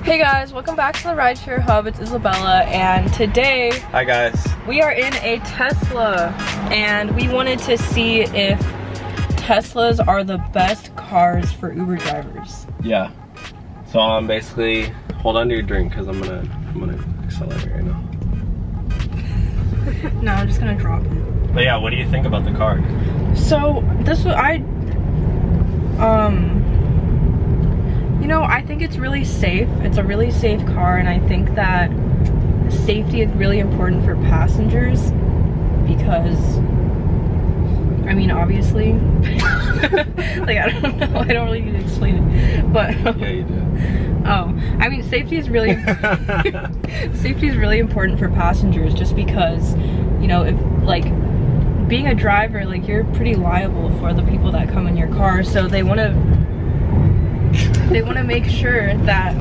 Hey guys, welcome back to the Rideshare Hub. It's Isabella, and today, hi guys, we are in a Tesla, and we wanted to see if Teslas are the best cars for Uber drivers. Yeah. So I'm basically, hold on to your drink because I'm gonna accelerate right now. No, I'm just gonna drop it. But yeah, what do you think about the car? So this was you know, I think it's really safe. It's a really safe car, and I think that safety is really important for passengers because, I mean, obviously, like, I don't know, I don't really need to explain it, but yeah, you do. Oh, I mean, safety is really important for passengers, just because, you know, if, like, being a driver, like, you're pretty liable for the people that come in your car, so they want to make sure that,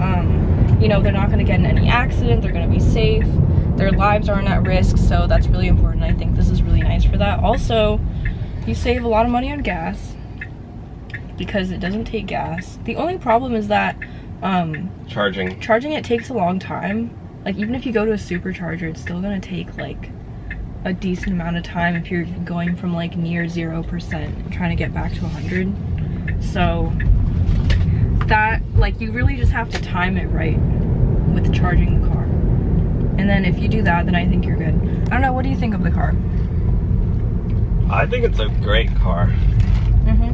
you know, they're not going to get in any accident, they're going to be safe, their lives aren't at risk, so that's really important. I think this is really nice for that. Also, you save a lot of money on gas because it doesn't take gas. The only problem is that charging it takes a long time. Like, even if you go to a supercharger, it's still going to take like a decent amount of time if you're going from like near 0% and trying to get back to 100. So that, like, you really just have to time it right with charging the car, and then if you do that, then I think you're good. I don't know, what do you think of the car? I think it's a great car.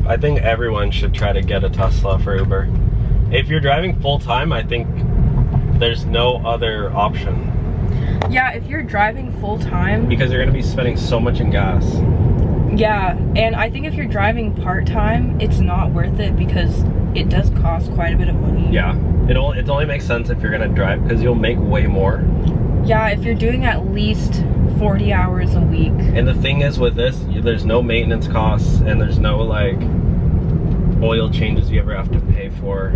I think everyone should try to get a Tesla for Uber. If you're driving full-time, I think there's no other option. Yeah, if you're driving full-time, because you're going to be spending so much in gas. Yeah, and I think if you're driving part-time, it's not worth it because it does cost quite a bit of money. Yeah, it only makes sense if you're gonna drive because you'll make way more. Yeah, if you're doing at least 40 hours a week. And the thing is with this, there's no maintenance costs and there's no like oil changes you ever have to pay for.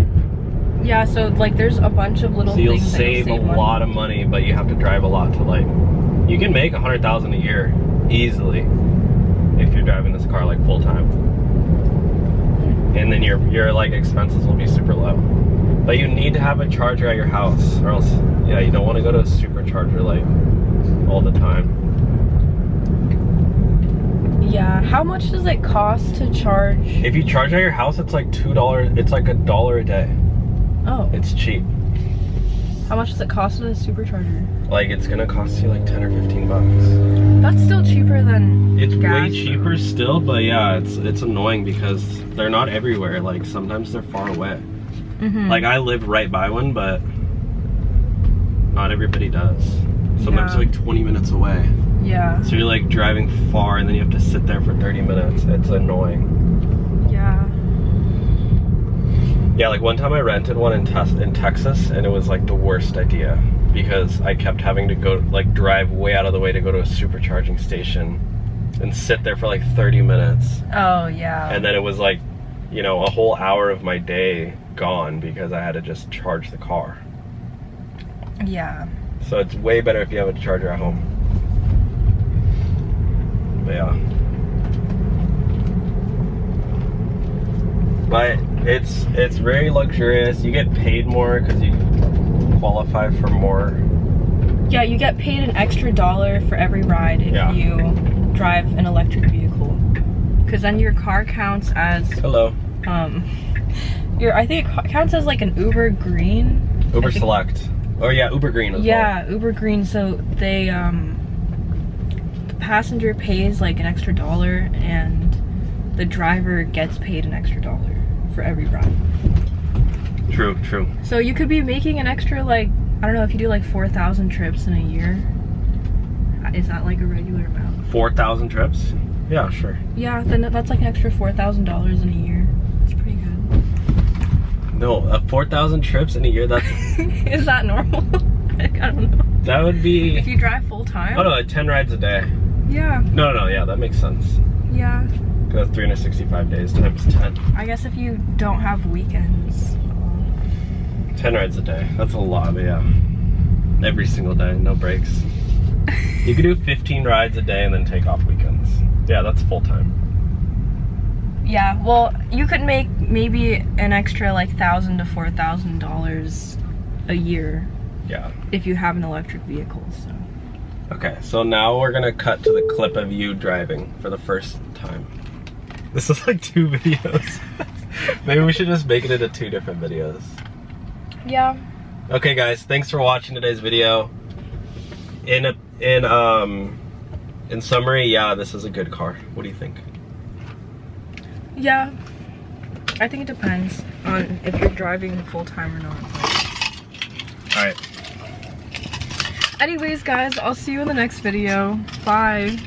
Yeah, so like there's a bunch of little things. So you'll things save a lot of money, but you have to drive a lot to, like, you can make $100,000 a year easily if you're driving this car like full time. And then your like expenses will be super low. But you need to have a charger at your house, or else, yeah, you don't want to go to a supercharger like all the time. Yeah, how much does it cost to charge? If you charge at your house, it's like $2. It's like $1 a day. Oh. It's cheap. How much does it cost at a supercharger? Like, it's gonna cost you like 10 or 15 bucks. That's still cheaper than it's gas, way cheaper still, but yeah, it's annoying because they're not everywhere. Like, sometimes they're far away. Like, I live right by one, but not everybody does. Sometimes they're like 20 minutes away. Yeah. So you're like driving far and then you have to sit there for 30 minutes. It's annoying. Yeah. Yeah, like one time I rented one in Texas, and it was like the worst idea because I kept having to go, like, drive way out of the way to go to a supercharging station and sit there for like 30 minutes. Oh, yeah. And then it was like, you know, a whole hour of my day gone because I had to just charge the car. Yeah. So it's way better if you have a charger at home. But yeah. But it's very luxurious. You get paid more because you qualify for more. Yeah, you get paid an extra $1 for every ride if you drive an electric vehicle. Because then your car counts as I think it counts as like an Uber Green. Uber Select. Oh yeah, Uber Green as well. Yeah, Uber Green. So they the passenger pays like an extra $1 and the driver gets paid an extra $1 for every ride. True. So you could be making an extra, like, I don't know, if you do like 4,000 trips in a year. Is that like a regular amount? 4,000 trips? Yeah, sure. Yeah, then that's like an extra $4,000 in a year. It's pretty good. No, 4,000 trips in a year, that's... Is that normal? Like, I don't know. That would be... If you drive full time? Oh no, like 10 rides a day. Yeah. No, yeah, that makes sense. Yeah. Because that's 365 days times 10. I guess if you don't have weekends. 10 rides a day. That's a lot, but yeah. Every single day, no breaks. You could do 15 rides a day and then take off weekends. Yeah, that's full time. Yeah, well, you could make maybe an extra like $1,000 to $4,000 a year. Yeah. If you have an electric vehicle, so. Okay, so now we're gonna cut to the clip of you driving for the first time. This is like 2 videos. Maybe we should just make it into 2 different videos. Yeah. Okay guys, thanks for watching today's video. In summary, yeah, this is a good car. What do you think? Yeah. I think it depends on if you're driving full time or not. Alright. Anyways guys, I'll see you in the next video. Bye.